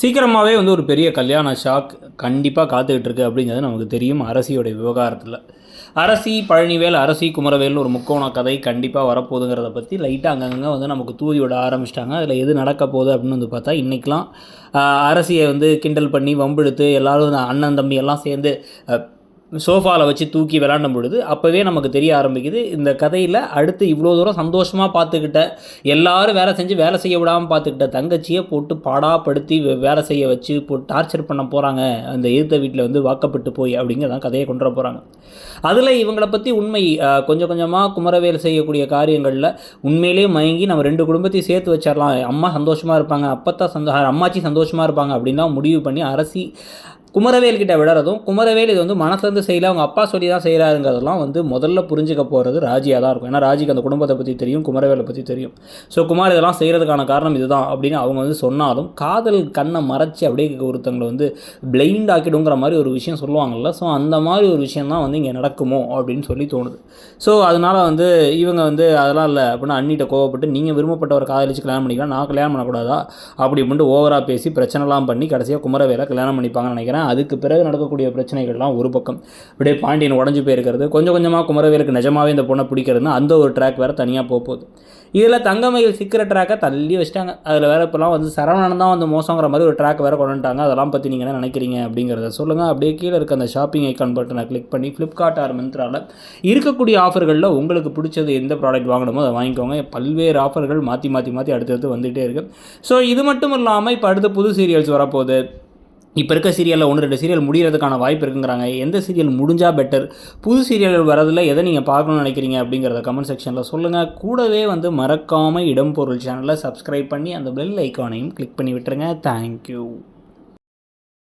சீக்கிரமாகவே வந்து ஒரு பெரிய கல்யாண ஷாக் கண்டிப்பாக காத்துக்கிட்டு இருக்கு அப்படிங்கிறது நமக்கு தெரியும். அரசியோடைய விவகாரத்தில் அரசி பழனிவேல், அரசி குமரவேல்னு ஒரு முக்கோண கதை கண்டிப்பாக வரப்போகுதுங்கிறத பற்றி லைட்டாக அங்கங்கே வந்து நமக்கு தூவி விட ஆரம்பிச்சிட்டாங்க. அதில் எது நடக்க போகுது அப்படின்னு வந்து பார்த்தா, இன்றைக்கெலாம் அரசியை வந்து கிண்டல் பண்ணி வம்பெடுத்து எல்லோரும் அண்ணன் தம்பி எல்லாம் சேர்ந்து சோஃபாவில் வச்சு தூக்கி விளாண்டும் பொழுது அப்போவே நமக்கு தெரிய ஆரம்பிக்குது, இந்த கதையில் அடுத்து இவ்வளோ தூரம் சந்தோஷமாக பார்த்துக்கிட்ட, எல்லோரும் வேலை செய்ய விடாமல் பார்த்துக்கிட்ட தங்கச்சியை போட்டு பாடாப்படுத்தி வேலை செய்ய வச்சு போட்டு டார்ச்சர் பண்ண போகிறாங்க அந்த எதிர்த்த வீட்டில் வந்து வாக்கப்பட்டு போய் அப்படிங்கிறதான் கதையை கொண்டு வர போகிறாங்க. அதில் இவங்களை பற்றி உண்மை கொஞ்சம் கொஞ்சமாக குமரவேல் செய்யக்கூடிய காரியங்களில் உண்மையிலே மயங்கி நம்ம 2 குடும்பத்தையும் சேர்த்து வச்சிடலாம், அம்மா சந்தோஷமாக இருப்பாங்க, அம்மாச்சி சந்தோஷமாக இருப்பாங்க அப்படின்லாம் முடிவு பண்ணி அரசி குமரவேல்கிட்ட விடுறதும், குமரவேல் இது வந்து மனசுலேருந்து செய்யல, அவங்க அப்பா சொல்லி தான் செய்கிறாருங்கிறதெல்லாம் வந்து முதல்ல புரிஞ்சுக்க போகிறது ராஜியாக தான் இருக்கும். ஏன்னா ராஜிக்கு அந்த குடும்பத்தை பற்றி தெரியும், குமரவேலை பற்றி தெரியும். ஸோ குமார் இதெல்லாம் செய்கிறதுக்கான காரணம் இதுதான் அப்படின்னு அவங்க வந்து சொன்னாலும், காதல் கண்ணை மறைச்சி அப்படியே ஒருத்தங்களை வந்து பிளைண்ட் ஆக்கிடுங்கிற மாதிரி ஒரு விஷயம் சொல்லுவாங்கள்ல. ஸோ அந்த மாதிரி ஒரு விஷயம் தான் வந்து இங்கே நடக்குமோ அப்படின்னு சொல்லி தோணுது. ஸோ அதனால் வந்து இவங்க வந்து அதெல்லாம் இல்லை அப்படின்னா அண்ணிட்ட கோவப்பட்டு, நீங்கள் விரும்பப்பட்டவர் காதலிச்சு கல்யாணம் பண்ணிக்கலாம், நான் கல்யாணம் பண்ணக்கூடாதா அப்படி அப்படின்ட்டு ஓவராக பேசி பிரச்சனைலாம் பண்ணி கடைசியாக குமரவேலை கல்யாணம் பண்ணிப்பாங்கன்னு நினைக்கிறேன். அதுக்கு பிறகு நடக்கக்கூடிய பிரச்சனைகள்லாம் ஒரு பக்கம் அப்படியே பாண்டியன் உடஞ்சி போயிருக்கிறது, கொஞ்சம் கொஞ்சமாக குமரவேலுக்கு நிஜமாகவே இந்த பொண்ணை பிடிக்கிறதுன்னு அந்த ஒரு ட்ராக் வேறு தனியாக போகுது. இதில் தங்கமயில் சிக்கிற ட்ராக்கை தள்ளி வச்சிட்டாங்க. அதில் வேறு இப்போலாம் வந்து சரவணன் தான் வந்து மோசங்கிற மாதிரி ஒரு ட்ராக் வேறு கொண்டு வந்துட்டாங்க. அதெல்லாம் பற்றி நீங்கள் என்ன நினைக்கிறீங்க அப்படிங்கிறத சொல்லுங்கள். அப்படியே கீழே இருக்க அந்த ஷாப்பிங் ஐக்கான் பட்டனை கிளிக் பண்ணி ஃப்ளிப்கார்ட் ஆர் மிந்த்ராவில் இருக்கக்கூடிய ஆஃபர்களில் உங்களுக்கு பிடிச்சது எந்த ப்ராடக்ட் வாங்கணுமோ அதை வாங்கிக்கோங்க. பல்வேறு ஆஃபர்கள் மாற்றி அடுத்தடுத்து வந்துகிட்டே இருக்குது. ஸோ இது மட்டும் இல்லாமல் இப்போ அடுத்து புது சீரியல்ஸ் வரப்போகுது. இப்போ இருக்க சீரியலில் 1-2 சீரியல் முடிகிறதுக்கான வாய்ப்பு இருக்குங்கிறாங்க. எந்த சீரியல் முடிஞ்சால் பெட்டர், புது சீரியல் வரதில் எதை நீங்கள் பார்க்கணும்னு நினைக்கிறீங்க அப்படிங்கிறத கமெண்ட் செக்ஷனில் சொல்லுங்கள். கூடவே வந்து மறக்காமல் இடம் பொருள் சேனலை சப்ஸ்கிரைப் பண்ணி அந்த பெல் ஐக்கானையும் கிளிக் பண்ணி விட்டுருங்க. தேங்க்யூ.